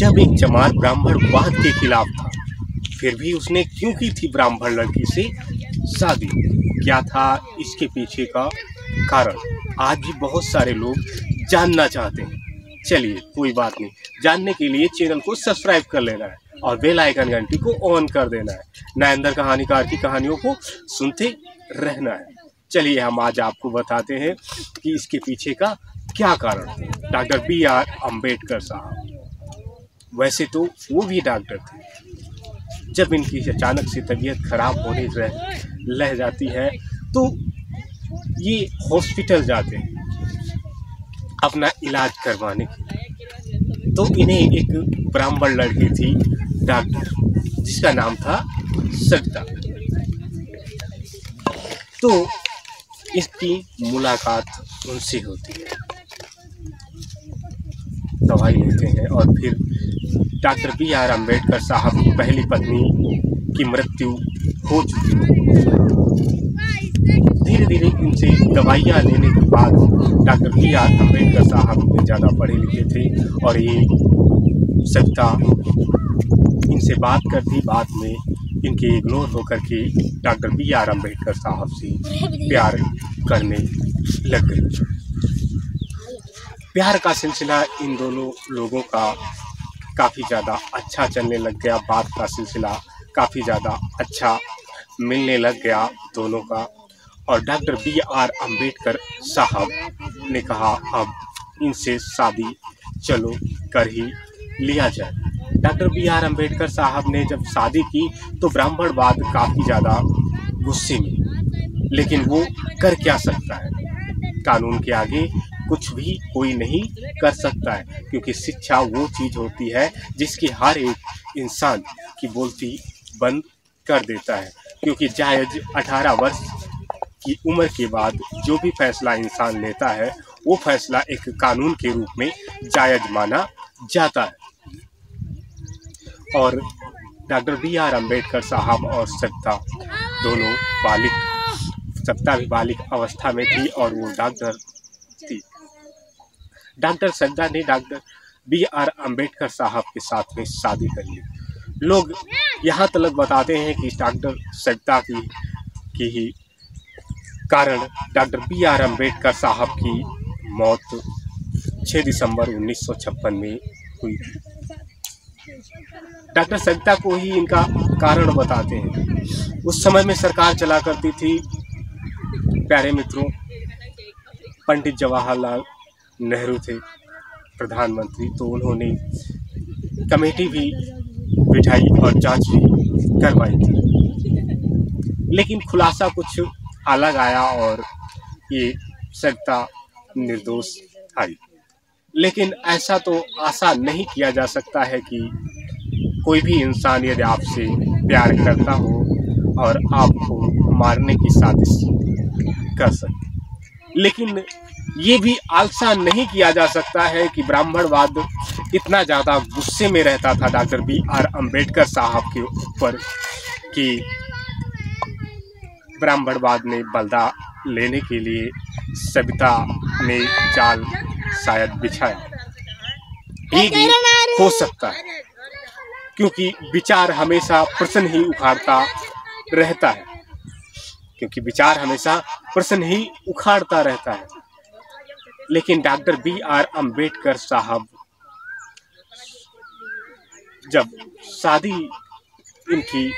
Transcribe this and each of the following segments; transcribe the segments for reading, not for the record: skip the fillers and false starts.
जब एक चमार ब्राह्मणवाद के खिलाफ था, फिर भी उसने क्यों की थी ब्राह्मण लड़की से शादी? क्या था इसके पीछे का कारण? आज भी बहुत सारे लोग जानना चाहते हैं। चलिए कोई बात नहीं, जानने के लिए चैनल को सब्सक्राइब कर लेना है और बेल आइकन घंटी को ऑन कर देना है। नरेंद्र कहानीकार की कहानियों को सुनते रहना है। चलिए हम आज आपको बताते हैं कि इसके पीछे का क्या कारण है। Doctor B.R. अम्बेडकर साहब, वैसे तो वो भी डॉक्टर थे। जब इनकी अचानक से तबीयत खराब होने लग जाती है तो ये हॉस्पिटल जाते हैं अपना इलाज करवाने के लिए। तो इन्हें एक ब्राह्मण लड़की थी डॉक्टर, जिसका नाम था सविता। तो इसकी मुलाकात उनसे होती है, दवाई लेते हैं और फिर डॉक्टर B.R. अम्बेडकर साहब की पहली पत्नी की मृत्यु हो चुकी है। धीरे धीरे इनसे दवाइयाँ लेने के बाद डॉक्टर B.R. अम्बेडकर साहब इतने ज़्यादा पढ़े लिखे थे और ये सविता इनसे बात करती, बाद में इनके इग्नोर होकर के डॉक्टर B.R. अम्बेडकर साहब से प्यार करने लग गई। प्यार का सिलसिला इन दोनों लोगों का काफ़ी ज़्यादा अच्छा चलने लग गया। बात का सिलसिला काफ़ी ज़्यादा अच्छा मिलने लग गया दोनों का। और डॉक्टर B.R. अम्बेडकर साहब ने कहा अब इनसे शादी चलो कर ही लिया जाए। Doctor B.R. अम्बेडकर साहब ने जब शादी की तो ब्राह्मणवाद काफ़ी ज़्यादा गुस्से में, लेकिन वो कर क्या सकता है? कानून के आगे कुछ भी कोई नहीं कर सकता है, क्योंकि शिक्षा वो चीज़ होती है जिसकी हर एक इंसान की बोलती बंद कर देता है। क्योंकि जायज़ 18 वर्ष की उम्र के बाद जो भी फैसला इंसान लेता है वो फैसला एक कानून के रूप में जायज़ माना जाता है। और डॉक्टर B.R. अम्बेडकर साहब और सविता दोनों बालिग, सविता भी बालिग अवस्था में थी और वो डॉक्टर थी। डॉक्टर सविता ने डॉक्टर B.R. अम्बेडकर साहब के साथ में शादी कर ली। लोग यहाँ तक बताते हैं कि डॉक्टर सविता की ही कारण डॉक्टर B.R. अम्बेडकर साहब की मौत 6 दिसंबर 1956 में हुई। डॉक्टर सविता को ही इनका कारण बताते हैं। उस समय में सरकार चला करती थी, प्यारे मित्रों, पंडित जवाहरलाल नेहरू थे प्रधानमंत्री। तो उन्होंने कमेटी भी बिठाई और जांच भी करवाई थी, लेकिन खुलासा कुछ अलग आया और ये सविता निर्दोष आई। लेकिन ऐसा तो आशा नहीं किया जा सकता है कि कोई भी इंसान यदि आपसे प्यार करता हो और आपको मारने की साजिश कर सके। लेकिन ये भी आशा नहीं किया जा सकता है कि ब्राह्मणवाद इतना ज़्यादा गुस्से में रहता था डॉक्टर B.R. अम्बेडकर साहब के ऊपर कि ब्राह्मणवाद ने बदला लेने के लिए सविता ने जाल शायद बिछाया। ये भी हो सकता है, क्योंकि विचार हमेशा प्रश्न ही उखाड़ता रहता है, लेकिन डॉक्टर B.R. अम्बेडकर साहब जब शादी इनकी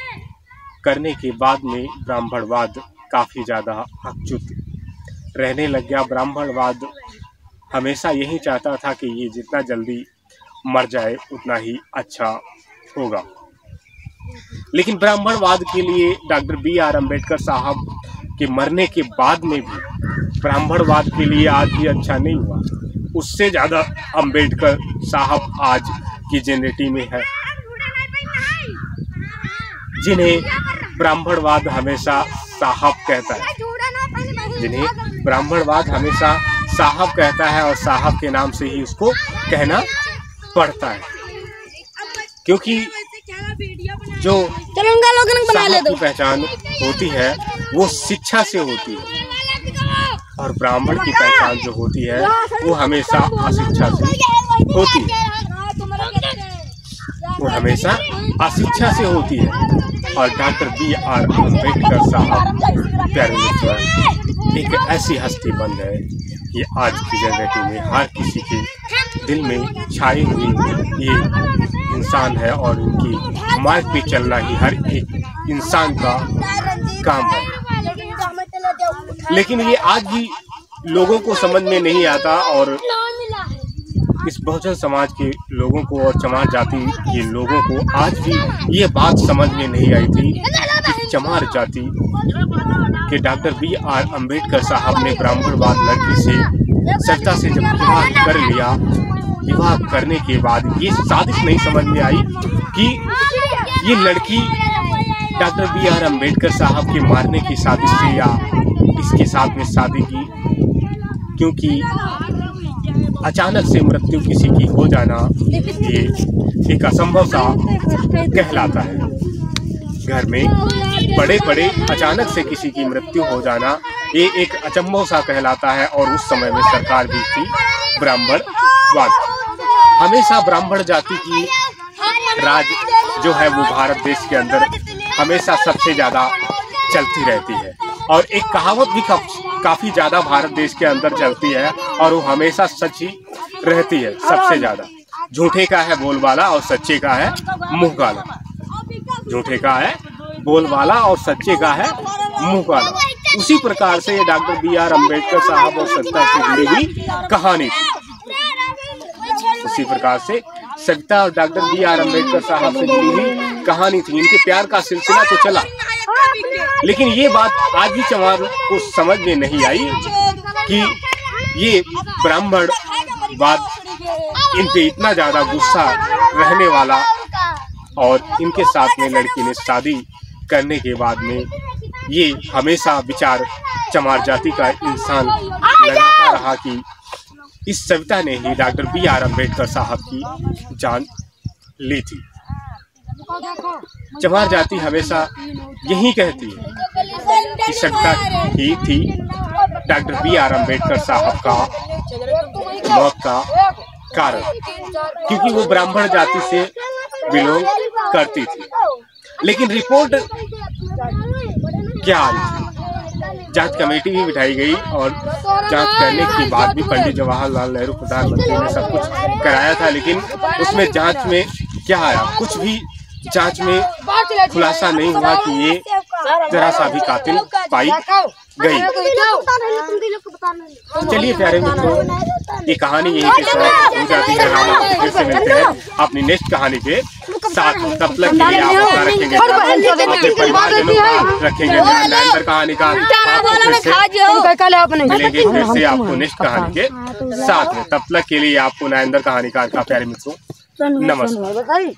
करने के बाद में ब्राह्मणवाद काफ़ी ज़्यादा हकचुत रहने लग गया। ब्राह्मणवाद हमेशा यही चाहता था कि ये जितना जल्दी मर जाए उतना ही अच्छा होगा। लेकिन ब्राह्मणवाद के लिए डॉक्टर B.R. अम्बेडकर साहब के मरने के बाद में भी ब्राह्मणवाद के लिए आज भी अच्छा नहीं हुआ। उससे ज़्यादा अम्बेडकर साहब आज की जनरेशन में है, जिन्हें ब्राह्मणवाद हमेशा साहब कहता है, और साहब के नाम से ही उसको कहना पड़ता है, क्योंकि जो साहब की पहचान होती है वो शिक्षा से होती है और ब्राह्मण की पहचान जो होती है वो हमेशा अशिक्षा से होती है। वो हमेशा अशिक्षा से होती है। और डॉक्टर B.R. अम्बेडकर साहब प्यारे मित्रों एक ऐसी हस्ती बन गए कि आज की जनरेशन में हर किसी के दिल में छाए हुए ये इंसान है और उनकी मार्ग पे चलना ही हर एक इंसान का काम है। लेकिन ये आज भी लोगों को समझ में नहीं आता और इस बहुजन समाज के लोगों को और चमार जाति के लोगों को आज भी ये बात समझ में नहीं आई थी कि चमार जाति के डॉक्टर B.R. अम्बेडकर साहब ने ब्राह्मणवाद लड़की से सत्ता से जब विवाह कर लिया, विवाह करने के बाद ये साजिश नहीं समझ में आई कि ये लड़की डॉक्टर B.R. अम्बेडकर साहब के मारने की साजिश से या इसके साथ में शादी की, क्योंकि अचानक से मृत्यु किसी की हो जाना ये एक असंभव सा कहलाता है। घर में बड़े बड़े अचानक से किसी की मृत्यु हो जाना ये एक अचंभव सा कहलाता है। और उस समय में सरकार भी थी ब्राह्मणवाद। हमेशा ब्राह्मण जाति की राज जो है वो भारत देश के अंदर हमेशा सबसे ज़्यादा चलती रहती है। और एक कहावत भी काफ़ी ज़्यादा भारत देश के अंदर चलती है और वो हमेशा सच ही रहती है। सबसे ज़्यादा झूठे का है बोलबाला और सच्चे का है मुँह काला। झूठे का है बोलबाला और सच्चे का है मुँह काला। उसी प्रकार से ये डॉक्टर B.R. अम्बेडकर साहब और सत्ता से जुड़ी हुई कहानी थी। उसी प्रकार से सत्ता और डॉक्टर B.R. अम्बेडकर साहब से जुड़ी हुई कहानी थी। इनके प्यार का सिलसिला तो चला, लेकिन ये बात आज भी चमार को समझ में नहीं आई कि ये ब्राह्मणवाद इन पे इतना ज़्यादा गुस्सा रहने वाला और इनके साथ में लड़की ने शादी करने के बाद में ये हमेशा विचार चमार जाति का इंसान लगाता रहा कि इस सविता ने ही डॉक्टर B.R. अम्बेडकर साहब की जान ली थी। चमार जाति हमेशा यही कहती है कि सविता ही थी डॉक्टर B.R. अम्बेडकर साहब का मौत का कारण, क्योंकि वो ब्राह्मण जाति से बिलोंग करती थी। लेकिन रिपोर्ट क्या आई थी? जांच कमेटी भी बिठाई गई और जांच करने के बाद भी पंडित जवाहरलाल नेहरू प्रधानमंत्री ने सब कुछ कराया था, लेकिन उसमें जांच में क्या आया? कुछ भी जांच में खुलासा नहीं हुआ कि ये जरा सा भी कातिल पाई गई। चलिए प्यारे मित्रों, ये कहानी यहीं पे समाप्त हो जाती है। हम आपसे फिर से मिलते हैं अपनी नेक्स्ट कहानी के साथ। तब तक के लिए आप अपना रखेंगे, अपने परिवारजनों का रखेंगे नरेंद्र कहानी का। फिर से मिलेंगे फिर से आपको नेक्स्ट कहानी के साथ में। तब तक के लिए आपको नरेंद्र कहानीकार का प्यारे मित्रों नमस्कार।